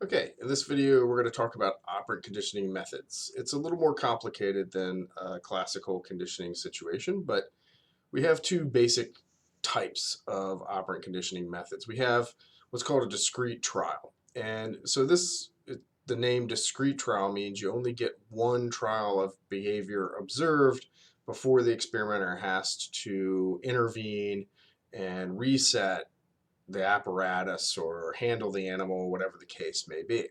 Okay, in this video we're going to talk about operant conditioning methods. It's a little more complicated than a classical conditioning situation, but we have two basic types of operant conditioning methods. We have what's called a discrete trial. And so the name discrete trial means you only get one trial of behavior observed before the experimenter has to intervene and reset the apparatus or handle the animal, whatever the case may be.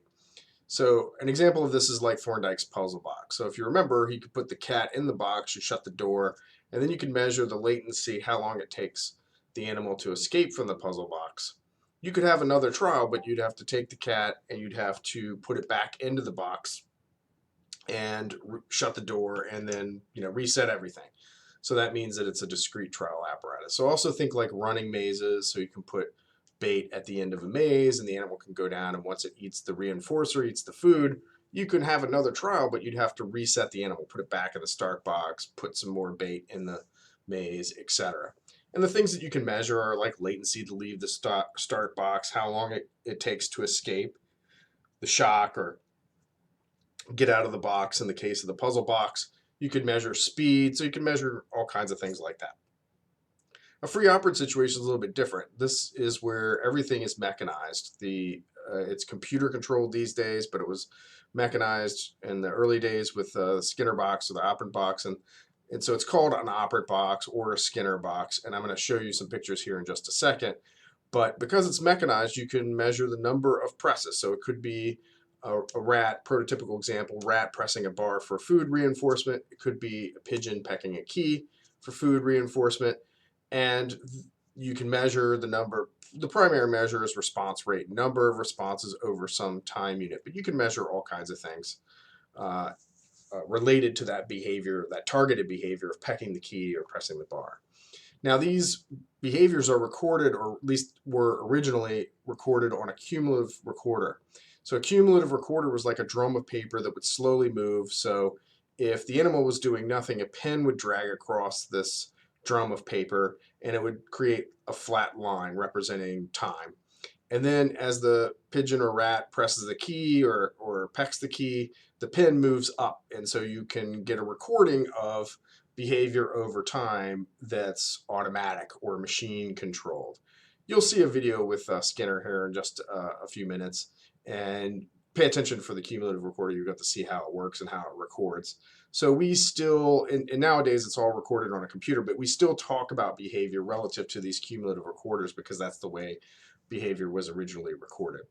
So an example of this is like Thorndike's puzzle box. So if you remember, you could put the cat in the box, you shut the door, and then you can measure the latency, how long it takes the animal to escape from the puzzle box. You could have another trial, but you'd have to take the cat and you'd have to put it back into the box and shut the door and then reset everything. So that means that it's a discrete trial apparatus. So also think like running mazes, so you can put bait at the end of a maze and the animal can go down, and once it eats the reinforcer, eats the food, you can have another trial, but you'd have to reset the animal, put it back in the start box, put some more bait in the maze, etc. And the things that you can measure are like latency to leave the start box, how long it takes to escape the shock or get out of the box in the case of the puzzle box. You can measure speed, so you can measure all kinds of things like that. A free operant situation is a little bit different. This is where everything is mechanized. It's computer controlled these days, but it was mechanized in the early days with the Skinner box or the operant box, and so it's called an operant box or a Skinner box. And I'm going to show you some pictures here in just a second. But because it's mechanized, you can measure the number of presses. So it could be a rat, prototypical example, rat pressing a bar for food reinforcement. It could be a pigeon pecking a key for food reinforcement. And you can measure the number. The primary measure is response rate, number of responses over some time unit. But you can measure all kinds of things related to that behavior, that targeted behavior of pecking the key or pressing the bar. Now these behaviors are recorded, or at least were originally recorded, on a cumulative recorder. So a cumulative recorder was like a drum of paper that would slowly move. So if the animal was doing nothing, a pen would drag across this drum of paper and it would create a flat line representing time. And then as the pigeon or rat presses the key or pecks the key, the pen moves up. And so you can get a recording of behavior over time that's automatic or machine controlled. You'll see a video with Skinner here in just a few minutes, and pay attention for the cumulative recorder. You've got to see how it works and how it records. So we still, and nowadays it's all recorded on a computer, but we still talk about behavior relative to these cumulative recorders because that's the way behavior was originally recorded.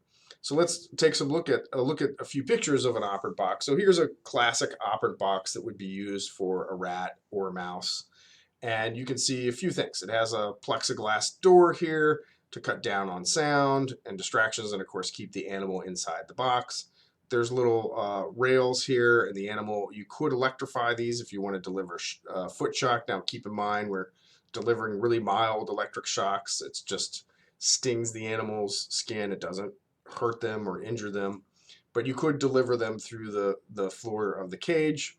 So let's take a look at a few pictures of an operant box. So here's a classic operant box that would be used for a rat or a mouse. And you can see a few things. It has a plexiglass door here to cut down on sound and distractions, and of course keep the animal inside the box. There's little rails here, and the animal, you could electrify these if you want to deliver foot shock. Now keep in mind, we're delivering really mild electric shocks. It's just stings the animal's skin. It doesn't hurt them or injure them, but you could deliver them through the floor of the cage.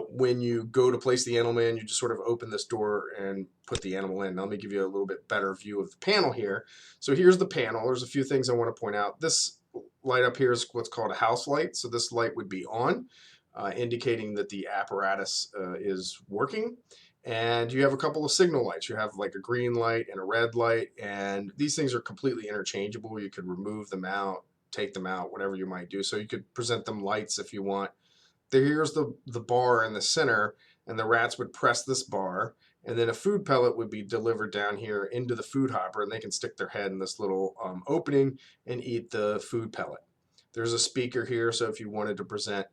When you go to place the animal in, you just sort of open this door and put the animal in. Now, let me give you a little bit better view of the panel here. So here's the panel. There's a few things I want to point out. This light up here is what's called a house light. So this light would be on, indicating that the apparatus is working. And you have a couple of signal lights. You have like a green light and a red light, and these things are completely interchangeable. You could remove them out, take them out, whatever you might do. So you could present them lights if you want. Here's the bar in the center, and the rats would press this bar, and then a food pellet would be delivered down here into the food hopper, and they can stick their head in this little opening and eat the food pellet. There's a speaker here, so if you wanted to present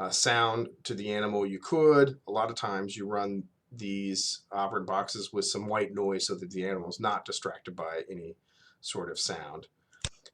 sound to the animal, you could. A lot of times you run these operant boxes with some white noise so that the animal is not distracted by any sort of sound.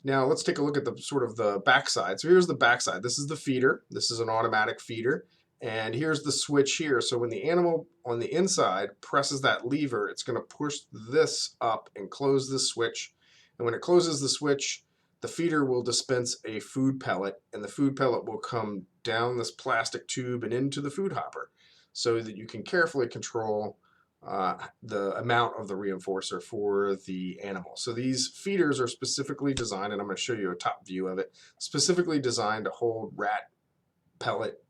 Now let's take a look at the sort of the backside. So here's the backside. This is the feeder. This is an automatic feeder. And here's the switch here. So when the animal on the inside presses that lever, it's going to push this up and close this switch. And when it closes the switch, the feeder will dispense a food pellet, and the food pellet will come down this plastic tube and into the food hopper so that you can carefully control the amount of the reinforcer for the animal. So these feeders are specifically designed, and I'm going to show you a top view of it, specifically designed to hold rat pellet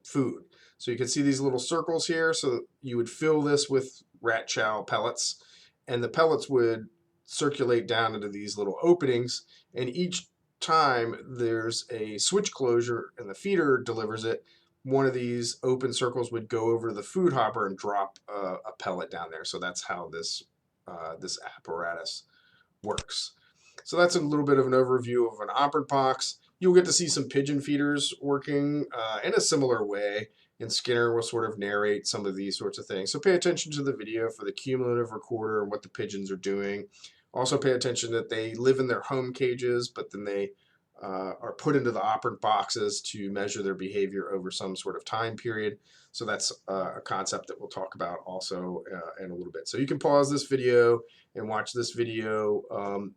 food. So you can see these little circles here. So you would fill this with rat chow pellets, and the pellets would circulate down into these little openings, and each time there's a switch closure and the feeder delivers it, one of these open circles would go over to the food hopper and drop a pellet down there. So that's how this apparatus works. So that's a little bit of an overview of an operant box. You'll get to see some pigeon feeders working in a similar way, and Skinner will sort of narrate some of these sorts of things. So pay attention to the video for the cumulative recorder and what the pigeons are doing. Also pay attention that they live in their home cages, but then they are put into the operant boxes to measure their behavior over some sort of time period. So that's a concept that we'll talk about also in a little bit. So you can pause this video and watch this video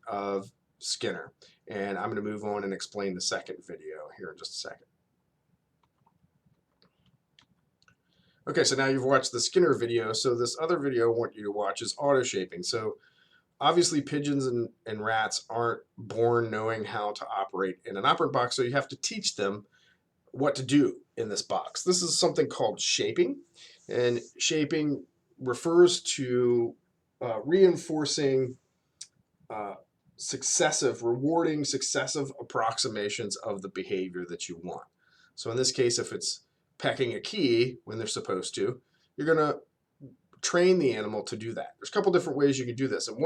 of Skinner. And I'm going to move on and explain the second video here in just a second. Okay, so now you've watched the Skinner video. So this other video I want you to watch is Otto Shaping. So obviously pigeons and rats aren't born knowing how to operate in an operant box, so you have to teach them what to do in this box. This is something called shaping, and shaping refers to reinforcing rewarding successive approximations of the behavior that you want. So in this case, if it's pecking a key when they're supposed to, you're going to train the animal to do that. There's a couple different ways you can do this, and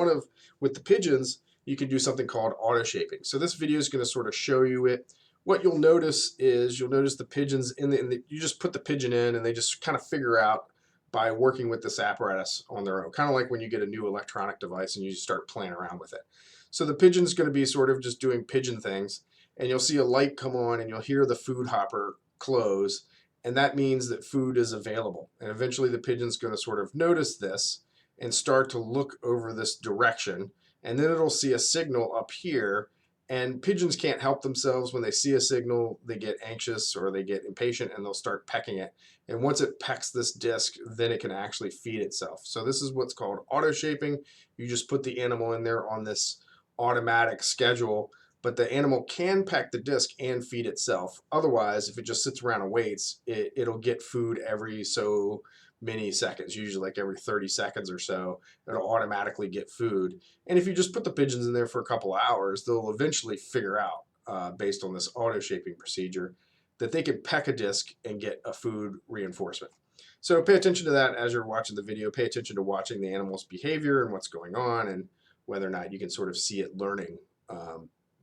with the pigeons, you can do something called auto shaping. So this video is going to sort of show you it. What you'll notice is the pigeons you just put the pigeon in, and they just kind of figure out by working with this apparatus on their own, kind of like when you get a new electronic device and you start playing around with it. So the pigeon's going to be sort of just doing pigeon things, and you'll see a light come on, and you'll hear the food hopper close, and that means that food is available. And eventually the pigeon's going to sort of notice this and start to look over this direction, and then it'll see a signal up here. And pigeons can't help themselves. When they see a signal, they get anxious or they get impatient, and they'll start pecking it. And once it pecks this disc, then it can actually feed itself. So this is what's called auto shaping. You just put the animal in there on this automatic schedule, but the animal can peck the disc and feed itself. Otherwise, if it just sits around and waits, it'll get food every so many seconds, usually like every 30 seconds or so. It'll automatically get food. And if you just put the pigeons in there for a couple of hours, they'll eventually figure out, based on this auto shaping procedure, that they can peck a disc and get a food reinforcement. So pay attention to that as you're watching the video. Pay attention to watching the animal's behavior and what's going on, and whether or not you can sort of see it learning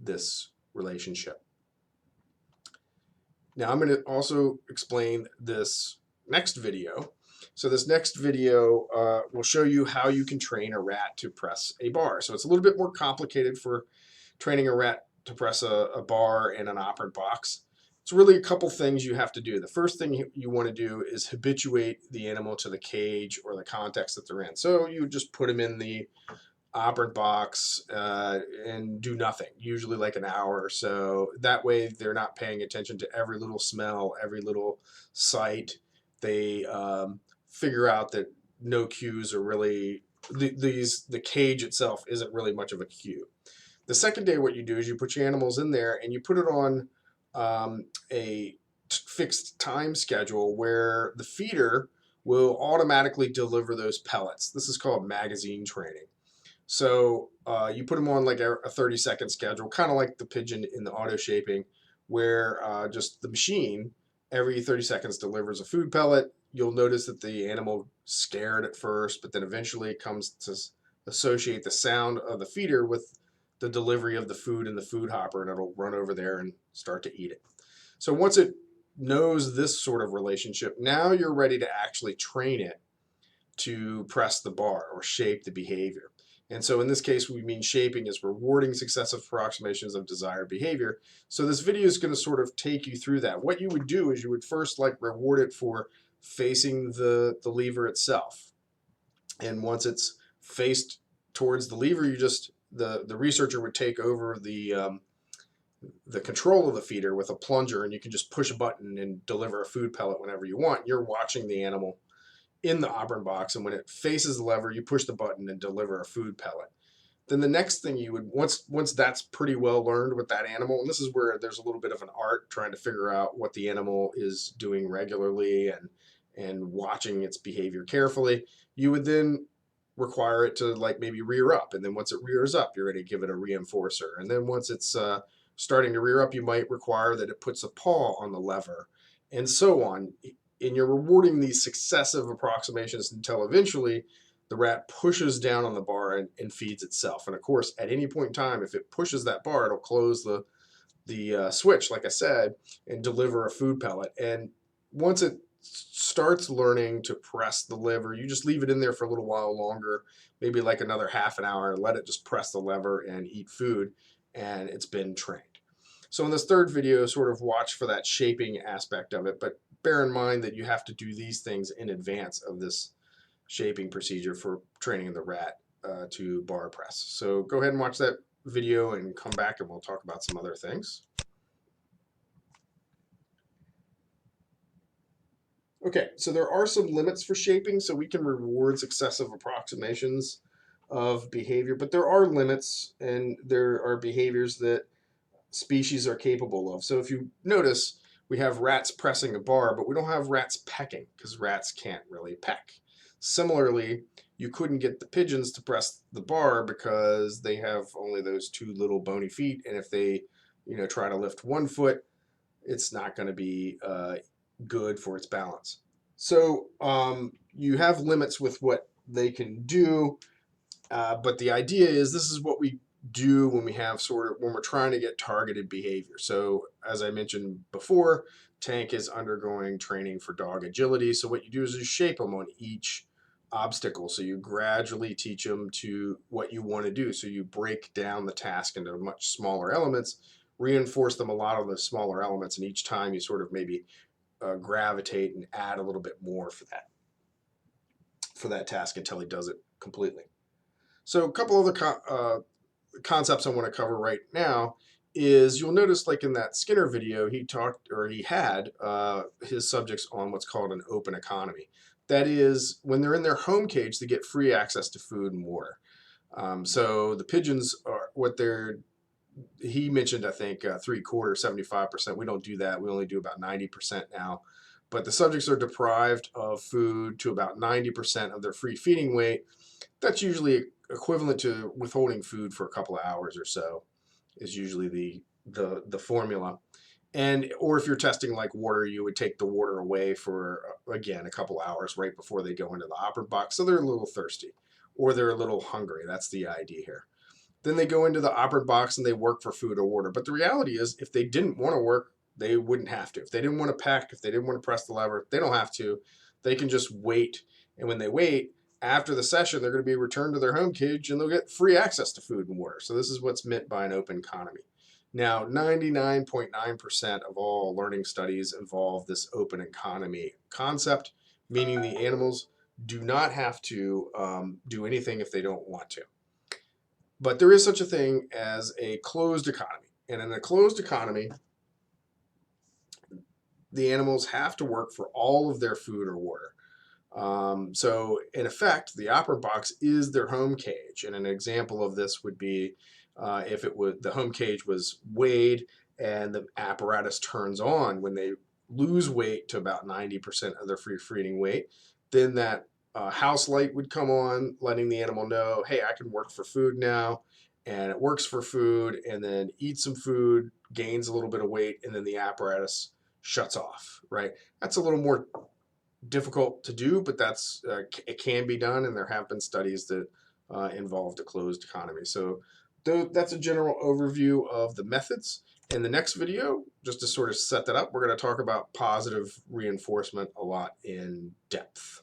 this relationship. Now I'm going to also explain this next video. So this next video will show you how you can train a rat to press a bar. So it's a little bit more complicated for training a rat to press a bar in an operant box. It's really a couple things you have to do. The first thing you want to do is habituate the animal to the cage or the context that they're in. So you just put them in the operant box and do nothing, usually like an hour or so. That way they're not paying attention to every little smell, every little sight. They figure out that no cues are really, the cage itself isn't really much of a cue. The second day what you do is you put your animals in there and you put it on a fixed time schedule where the feeder will automatically deliver those pellets. This is called magazine training. So you put them on like a 30-second schedule, kind of like the pigeon in the auto shaping, where just the machine every 30 seconds delivers a food pellet. You'll notice that the animal scared at first, but then eventually it comes to associate the sound of the feeder with the delivery of the food in the food hopper, and it'll run over there and start to eat it. So once it knows this sort of relationship, now you're ready to actually train it to press the bar or shape the behavior. And so in this case, we mean shaping is rewarding successive approximations of desired behavior. So this video is going to sort of take you through that. What you would do is you would first like reward it for facing the lever itself. And once it's faced towards the lever, you just, the researcher would take over the control of the feeder with a plunger, and you can just push a button and deliver a food pellet whenever you want. You're watching the animal in the operant box, and when it faces the lever, you push the button and deliver a food pellet. Then the next thing you would, once that's pretty well learned with that animal, and this is where there's a little bit of an art trying to figure out what the animal is doing regularly and watching its behavior carefully, you would then require it to like maybe rear up, and then once it rears up, you're going to give it a reinforcer, and then once it's starting to rear up, you might require that it puts a paw on the lever, and so on. And you're rewarding these successive approximations until eventually the rat pushes down on the bar and feeds itself. And of course, at any point in time, if it pushes that bar, it'll close the switch, like I said, and deliver a food pellet. And once it starts learning to press the lever, you just leave it in there for a little while longer, maybe like another half an hour, and let it just press the lever and eat food, and it's been trained. So in this third video, sort of watch for that shaping aspect of it, but bear in mind that you have to do these things in advance of this shaping procedure for training the rat to bar press. So go ahead and watch that video and come back and we'll talk about some other things. Okay, so there are some limits for shaping, so we can reward successive approximations of behavior, but there are limits, and there are behaviors that species are capable of. So if you notice, we have rats pressing a bar, but we don't have rats pecking, because rats can't really peck. Similarly, you couldn't get the pigeons to press the bar because they have only those two little bony feet, and if they try to lift one foot, it's not going to be good for its balance. So you have limits with what they can do, but the idea is this is what we do when we're trying to get targeted behavior. So as I mentioned before, Tank is undergoing training for dog agility. So what you do is you shape them on each obstacle. So you gradually teach them to what you want to do. So you break down the task into much smaller elements, reinforce them a lot of the smaller elements, and each time you sort of maybe gravitate and add a little bit more for that task until he does it completely. So a couple other concepts I want to cover right now is you'll notice, like in that Skinner video, he had his subjects on what's called an open economy. That is, when they're in their home cage, they get free access to food and water. So the pigeons are he mentioned, I think, 3/4, 75%. We don't do that. We only do about 90% now. But the subjects are deprived of food to about 90% of their free feeding weight. That's usually equivalent to withholding food for a couple of hours or so, is usually the formula. Or if you're testing like water, you would take the water away for, again, a couple hours right before they go into the operant box. So they're a little thirsty or they're a little hungry. That's the idea here. Then they go into the operant box and they work for food or water. But the reality is, if they didn't want to work, they wouldn't have to. If they didn't want to peck, if they didn't want to press the lever, they don't have to. They can just wait. And when they wait, after the session, they're going to be returned to their home cage and they'll get free access to food and water. So this is what's meant by an open economy. Now, 99.9% of all learning studies involve this open economy concept, meaning the animals do not have to do anything if they don't want to. But there is such a thing as a closed economy. And in a closed economy, the animals have to work for all of their food or water. So in effect, the operant box is their home cage. And an example of this would be if the home cage was weighed and the apparatus turns on when they lose weight to about 90% of their free feeding weight, then that house light would come on, letting the animal know, hey, I can work for food now. And it works for food, and then eats some food, gains a little bit of weight, and then the apparatus shuts off, right? That's a little more difficult to do, but it can be done, and there have been studies that involved a closed economy. So that's a general overview of the methods. In the next video, just to sort of set that up, we're going to talk about positive reinforcement a lot in depth.